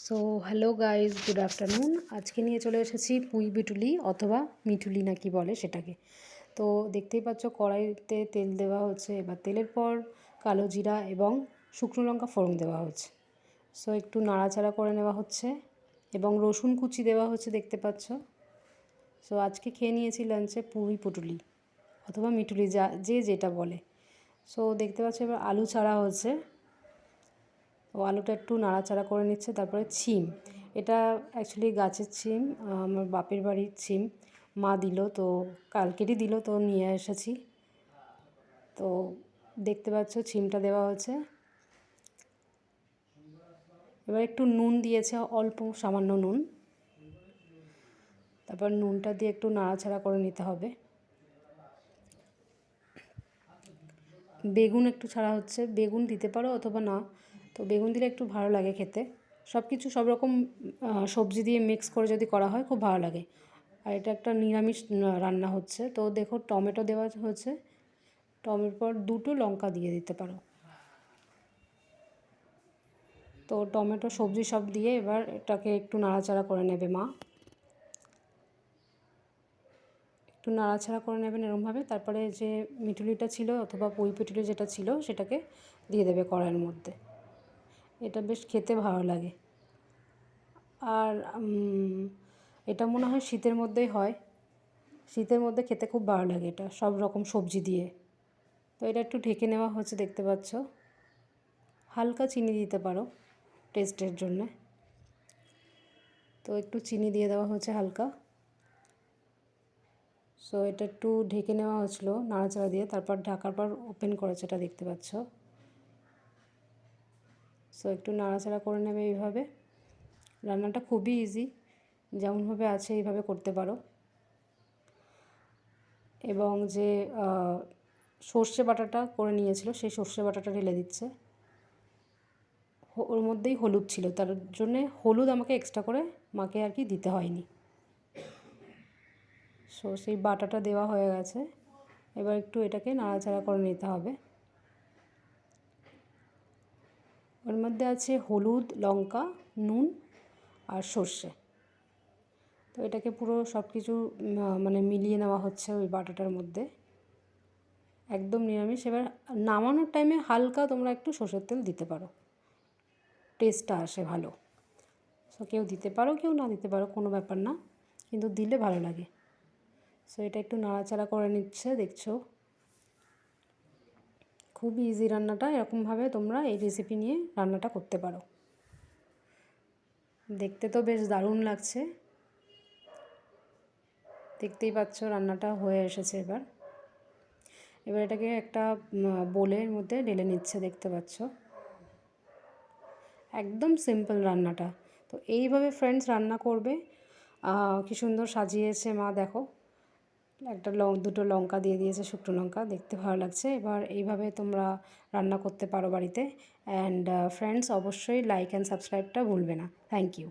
So hello guys, good afternoon. আজকে নিয়ে চলে এসেছি পুঁই বিটুলি অথবা মিঠুলি না কি বলে সেটাকে। তো দেখতেই পাচ্ছ কড়াইতে তেল দেওয়া হচ্ছে। এবার তেলের পর কালো জিরা এবং শুকনো লঙ্কা ফোড়ন দেওয়া হচ্ছে। সো একটু নাড়াচাড়া করে নেওয়া হচ্ছে এবং রসুন কুচি দেওয়া হচ্ছে, দেখতে পাচ্ছ। সো আজকে খেয়ে নিয়েছি লাঞ্চে পুঁই পুটুলি অথবা মিঠুলি, যে যেটা বলে। সো দেখতে পাচ্ছ এবার আলু ছাড়া হচ্ছে। ও আলুটা একটু নাড়াচাড়া করে নিচ্ছে। তারপরে ছিম, এটা অ্যাকচুয়ালি গাছের ছিম, আমার বাপের বাড়ির ছিম। মা দিল, তো কালকেরই দিল, তো নিয়ে এসেছি। তো দেখতে পাচ্ছ ছিমটা দেওয়া হচ্ছে। এবার একটু নুন দিয়েছে, অল্প সামান্য নুন। তারপর নুনটা দিয়ে একটু নাড়াচাড়া করে নিতে হবে। বেগুন একটু ছাড়া হচ্ছে, বেগুন দিতে পারো অথবা না, তো বেগুন দিলে একটু ভালো লাগে খেতে। সব কিছু সব রকম সবজি দিয়ে মিক্স করে যদি করা হয় খুব ভালো লাগে। আর এটা একটা নিরামিষ রান্না হচ্ছে। তো দেখো টমেটো দেওয়া হচ্ছে, টমেটোর পর দুটো লঙ্কা দিয়ে দিতে পারো। তো টমেটো সবজি সব দিয়ে এবার এটাকে একটু নাড়াচাড়া করে নেবে মা, একটু নাড়াচাড়া করে নেবেন এরকমভাবে। তারপরে যে মিঠুলিটা ছিল অথবা পুঁই পিটুলি যেটা ছিল সেটাকে দিয়ে দেবে কড়াইয়ের মধ্যে। এটা বেশ খেতে ভালো লাগে। আর এটা মনে হয় শীতের মধ্যেই হয়, শীতের মধ্যে খেতে খুব ভালো লাগে এটা সব রকম সবজি দিয়ে। তো এটা একটু ঢেকে নেওয়া হচ্ছে, দেখতে পাচ্ছ। হালকা চিনি দিতে পারো টেস্টের জন্যে, তো একটু চিনি দিয়ে দেওয়া হচ্ছে হালকা। সো এটা একটু ঢেকে নেওয়া হচ্ছিলো নাড়াচাড়া দিয়ে, তারপর ঢাকার পর ওপেন করেছে, এটা দেখতে পাচ্ছ। সো একটু নাড়াচাড়া করে নেবে এইভাবে। রান্নাটা খুবই ইজি, যেমনভাবে আছে এইভাবে করতে পারো। এবং যে সর্ষে বাটাটা করে নিয়েছিল সেই সর্ষে বাটাটা ঢেলে দিচ্ছে। ওর মধ্যেই হলুদ ছিল, তার জন্যে হলুদ আমাকে এক্সট্রা করে মাকে আর কি দিতে হয়নি। সো সেই বাটাটা দেওয়া হয়ে গেছে। এবার একটু এটাকে নাড়াচাড়া করে নিতে হবে। ওর মধ্যে আছে হলুদ, লঙ্কা, নুন আর সর্ষে। তো এটাকে পুরো সব কিছু মানে মিলিয়ে নেওয়া হচ্ছে ওই বাটাটার মধ্যে, একদম নিরামিষ। এবার নামানোর টাইমে হালকা তোমরা একটু সর্ষের তেল দিতে পারো, টেস্টটা আসে ভালো। সো কেউ দিতে পারো কেউ না দিতে পারো, কোনো ব্যাপার না, কিন্তু দিলে ভালো লাগে। সো এটা একটু নাড়াচাড়া করে নিচ্ছে, দেখছো। খুব ইজি রান্নাটা, এরকমভাবে তোমরা এই রেসিপি নিয়ে রান্নাটা করতে পারো। দেখতে তো বেশ দারুণ লাগছে, দেখতেই পাচ্ছ রান্নাটা হয়ে এসেছে। এবার এটাকে একটা বোলের মধ্যে ঢেলে নিচ্ছে, দেখতে পাচ্ছ। একদম সিম্পল রান্নাটা। তো এইভাবে ফ্রেন্ডস রান্না করবে। কি সুন্দর সাজিয়েছে মা, দেখো। একটা দুটো লঙ্কা দিয়ে দিয়েছে, শুকনো লঙ্কা, দেখতে ভালো লাগছে। এবার এইভাবে তোমরা রান্না করতে পারো বাড়িতে। অ্যান্ড ফ্রেন্ডস অবশ্যই লাইক অ্যান্ড সাবস্ক্রাইবটা ভুলবে না। Thank you.